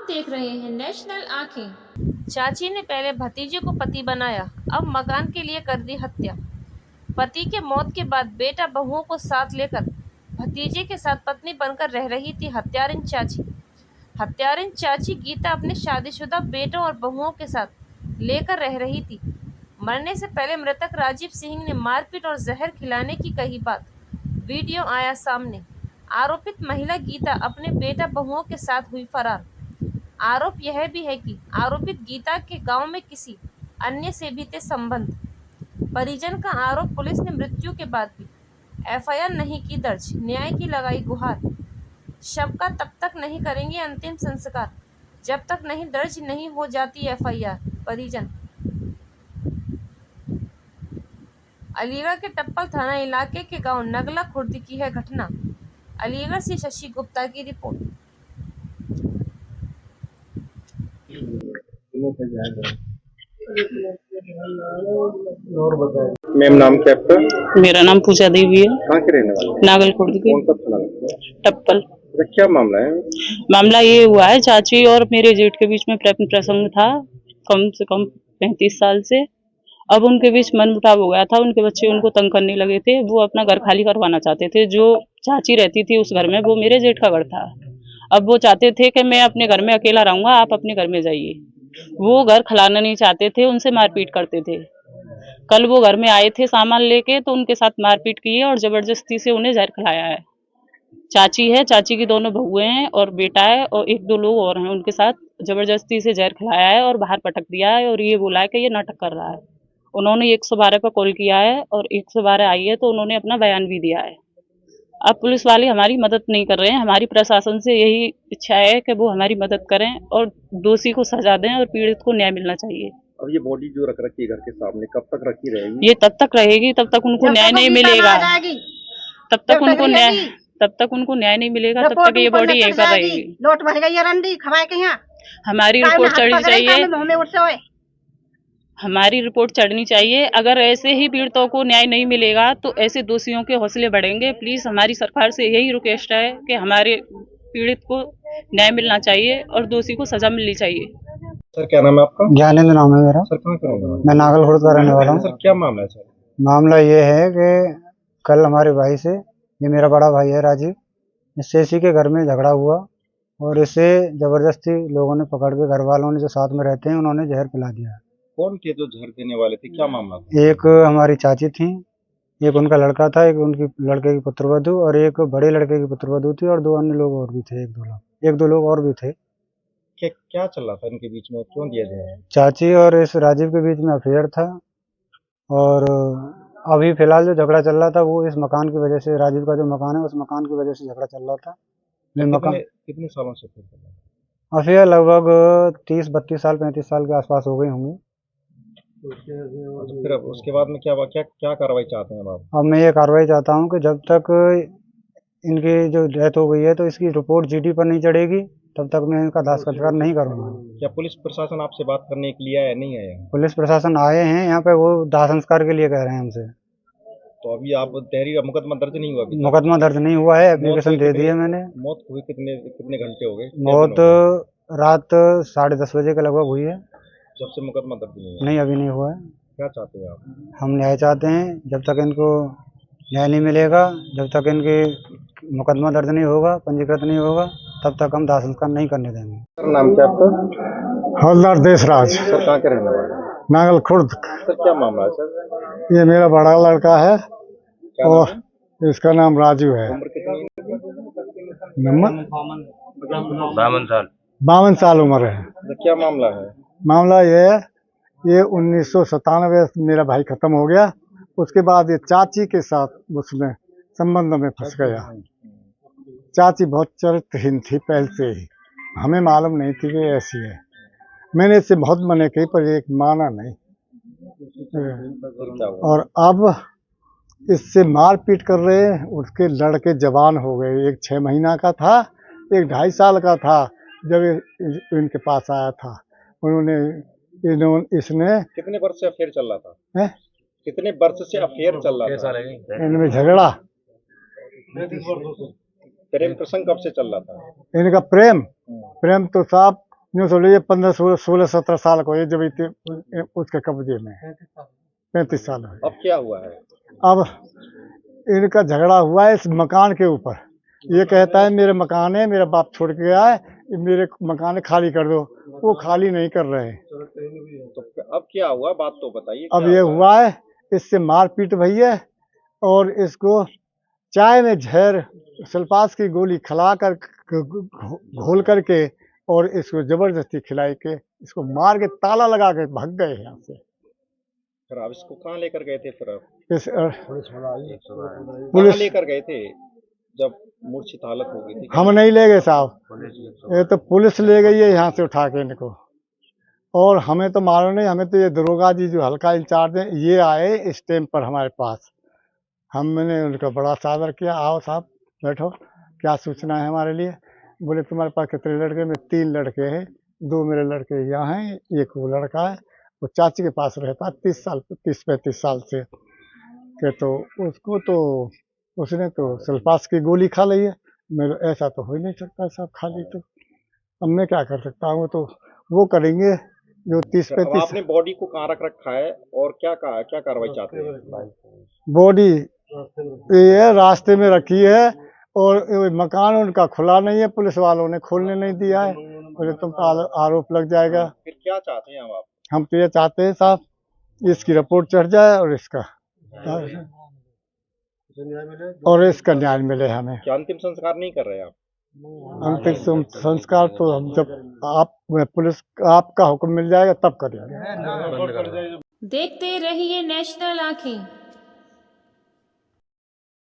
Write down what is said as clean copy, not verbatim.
देख रहे हैं नेशनल आंखें। चाची ने पहले भतीजे को पति बनाया, अब मकान के लिए कर दी हत्या। पति के मौत के बाद बेटा बहुओं को साथ लेकर भतीजे के साथ पत्नी बनकर रह रही थी हत्यारिन चाची। हत्यारिन चाची गीता अपने शादीशुदा बेटों और बहुओं के साथ लेकर रह रही थी। मरने से पहले मृतक राजीव सिंह ने मारपीट और जहर खिलाने की कही बात। वीडियो आया सामने। आरोपित महिला गीता अपने बेटा बहुओं के साथ हुई फरार। आरोप यह भी है कि आरोपित गीता के गांव में किसी अन्य से भी थे संबंध। परिजन का आरोप, पुलिस ने मृत्यु के बाद भी एफआईआर नहीं की दर्ज, न्याय की लगाई गुहार। शव का तब तक नहीं करेंगे अंतिम संस्कार जब तक नहीं दर्ज नहीं हो जाती एफआईआर। परिजन। अलीगढ़ के टप्पल थाना इलाके के गांव नगला खुर्द की है घटना। अलीगढ़ से शशि गुप्ता की रिपोर्ट। और बताएं। मैम, नाम क्या आपका? मेरा नाम पूजा देवी है। कहाँ के रहने वाले? नागल खुर्द की। कौन सा थाना लगता है? टप्पल। क्या मामला है? मामला ये हुआ है, चाची और मेरे जेठ के बीच में प्रेम प्रसंग था कम से कम 35 साल से। अब उनके बीच मनमुटाव हो गया था। उनके बच्चे उनको तंग करने लगे थे। वो अपना घर खाली करवाना चाहते थे। जो चाची रहती थी उस घर में, वो मेरे जेठ का घर था। अब वो चाहते थे कि मैं अपने घर में अकेला रहूंगा, आप अपने घर में जाइए। वो घर खिलाना नहीं चाहते थे, उनसे मारपीट करते थे। कल वो घर में आए थे सामान लेके, तो उनके साथ मारपीट की है और जबरदस्ती से उन्हें जहर खिलाया है। चाची है, चाची की दोनों बहुएं हैं और बेटा है और 1-2 लोग और हैं। उनके साथ जबरदस्ती से जहर खिलाया है और बाहर पटक दिया है और ये बोला है कि ये नाटक कर रहा है। उन्होंने 112 पर कॉल किया है और 112 आई है तो उन्होंने अपना बयान भी दिया है। अब पुलिस वाले हमारी मदद नहीं कर रहे हैं। हमारी प्रशासन से यही इच्छा है कि वो हमारी मदद करें और दोषी को सजा दें और पीड़ित को न्याय मिलना चाहिए। अब ये बॉडी जो रख रखी है घर के सामने, कब तक रखी रहेगी? ये तब तक रहेगी तब तक उनको न्याय नहीं मिलेगा। तब तक उनको न्याय नहीं मिलेगा, तब तक ये बॉडी यहीं पर रहेगी। लोट भर गई रंडी खवाए के यहाँ। हमारी रिपोर्ट चढ़नी चाहिए। हमारी रिपोर्ट चढ़नी चाहिए। अगर ऐसे ही पीड़ितों को न्याय नहीं मिलेगा तो ऐसे दोषियों के हौसले बढ़ेंगे। प्लीज हमारी सरकार से यही रिक्वेस्ट है कि हमारे पीड़ित को न्याय मिलना चाहिए और दोषी को सजा मिलनी चाहिए। सर, क्या नाम है आपका? ज्ञानेंद्र नाम है मेरा। सर, कहाँ का रहने वाले? मैं नागल खुर्द का रहने वाला हूँ। सर, क्या मामला है? सर, मामला ये है कि कल हमारे भाई से, ये मेरा बड़ा भाई है राजीव, इससे इसी के घर में झगड़ा हुआ और इसे जबरदस्ती लोगों ने पकड़ के, घर वालों ने जो साथ में रहते हैं, उन्होंने जहर पिला दिया। कौन थे जो जहर देने वाले थे? क्या मामला था? एक हमारी चाची थी, एक उनका लड़का था, एक उनकी लड़के की पुत्रवधू और एक बड़े लड़के की पुत्रवधू थी और 2 अन्य लोग और भी थे। 1-2 लोग और भी थे। क्या चल रहा था इनके बीच में? क्यों दिया जाए? चाची और इस राजीव के बीच में अफेयर था और अभी फिलहाल जो झगड़ा चल रहा था वो इस मकान की वजह से, राजीव का जो मकान है उस मकान की वजह से झगड़ा चल रहा था। कितने सालों से फिर चल रहा था? अफेयर लगभग 30-32 साल, 35 साल के आसपास हो गई होंगी। फिर अब उसके बाद में क्या कार्रवाई चाहते हैं आप? अब मैं ये कार्रवाई चाहता हूँ कि जब तक इनकी जो डेथ हो गई है तो इसकी रिपोर्ट जीडी पर नहीं चढ़ेगी तब तक मैं इनका दाह संस्कार नहीं करूँगा। क्या पुलिस प्रशासन आपसे बात करने के लिए आया, नहीं आया? पुलिस प्रशासन आए हैं यहाँ पे, वो दाह संस्कार के लिए कह रहे हैं हमसे। तो अभी आप तहरीर मुकदमा दर्ज नहीं हुआ? मुकदमा दर्ज नहीं हुआ है, एप्लीकेशन दे दी है मैंने। मौत हुई कितने घंटे हो गए? मौत रात 10:30 बजे के लगभग हुई है। जब से मुकदमा दर्ज नहीं हुआ? नहीं, अभी नहीं हुआ है। क्या चाहते हैं आप? हम न्याय चाहते हैं। जब तक इनको न्याय नहीं मिलेगा, जब तक इनके मुकदमा दर्ज नहीं होगा, पंजीकृत नहीं होगा, तब तक हम दाह संस्कार नहीं करने देंगे। सर, नाम क्या आपका? हवलदार देशराज। सर, कहाँ के रहने वाले? नागल खुर्द। सर, क्या मामला है? सर, ये मेरा बड़ा लड़का है और इसका नाम राजू है। उम्र कितनी? 52 साल उम्र है। तो क्या मामला है? मामला ये है, ये 1997 मेरा भाई खत्म हो गया, उसके बाद ये चाची के साथ उसमें संबंध में फंस गया। चाची बहुत चरित्रहीन थी पहले से ही, हमें मालूम नहीं थी कि ऐसी है। मैंने इससे बहुत मना की पर एक माना नहीं और अब इससे मारपीट कर रहे हैं। उसके लड़के जवान हो गए, एक 6 महीना का था, एक 2.5 साल का था जब इनके पास आया था। इसने कितने वर्ष से अफेयर चल रहा था? है? कितने वर्ष से अफेयर चल रहा था? इनमें झगड़ा, प्रेम प्रसंग कब से चल रहा था? इनका प्रेम तो साहब यूँ समझ लीजिए 15-16-17 साल को ये जब इतने उसके कब्जे में है। 35 साल हुए। अब क्या हुआ है? अब इनका झगड़ा हुआ है इस मकान के ऊपर। ये कहता है मेरे मकान है, मेरा बाप छोड़ के गया है, ये मेरे मकान खाली कर दो। वो खाली नहीं कर रहे हैं। तो अब क्या हुआ, बात तो बताइए। अब क्या ये हुआ है, इससे मारपीट भई है और इसको चाय में जहर सल्फास की गोली खिलाकर घोल करके और इसको जबरदस्ती खिलाई के इसको मार के ताला लगा के भाग गए यहाँ से। फिर आप इसको कहाँ लेकर गए थे? फिर आप इस कहाँ पुलिस लेकर गए थे जब मूर्छित हालत हो गई थी? हम नहीं ले गए साहब, ये तो पुलिस ले गई है यहाँ से उठा के इनको। और हमें तो मालूम नहीं, हमें तो ये दरोगा जी जो हल्का इंचार्ज है ये आए इस टाइम पर हमारे पास। हमने उनका बड़ा सादर किया, आओ साहब बैठो, क्या सूचना है हमारे लिए। बोले तुम्हारे पास कितने लड़के? में 3 लड़के हैं, 2 मेरे लड़के यहाँ हैं, एक वो लड़का है, वो चाची के पास रहता 30-35 साल से के। तो उसको तो उसने तो सल्फास की गोली खा ली है। मेरे ऐसा तो हो ही नहीं सकता साहब, खा ली तो अब मैं क्या कर सकता हूँ। तो वो करेंगे जो 30-35। आपने बॉडी को कहाँ रख रखा है और क्या कार्रवाई चाहते हैं? बॉडी ये रास्ते में रखी है और ये मकान उनका खुला नहीं है, पुलिस वालों ने खोलने नहीं दिया है। बोले तुम पर आरोप लग जाएगा। फिर क्या चाहते हैं आप? हम तो ये चाहते हैं साहब इसकी रिपोर्ट चढ़ जाए और इसका न्याय मिले हमें। क्या अंतिम संस्कार नहीं कर रहे आप? अंतिम संस्कार तो हम जब पुलिस आपका हुक्म मिल जाएगा तब करेंगे। देखते रहिए नेशनल आँखें।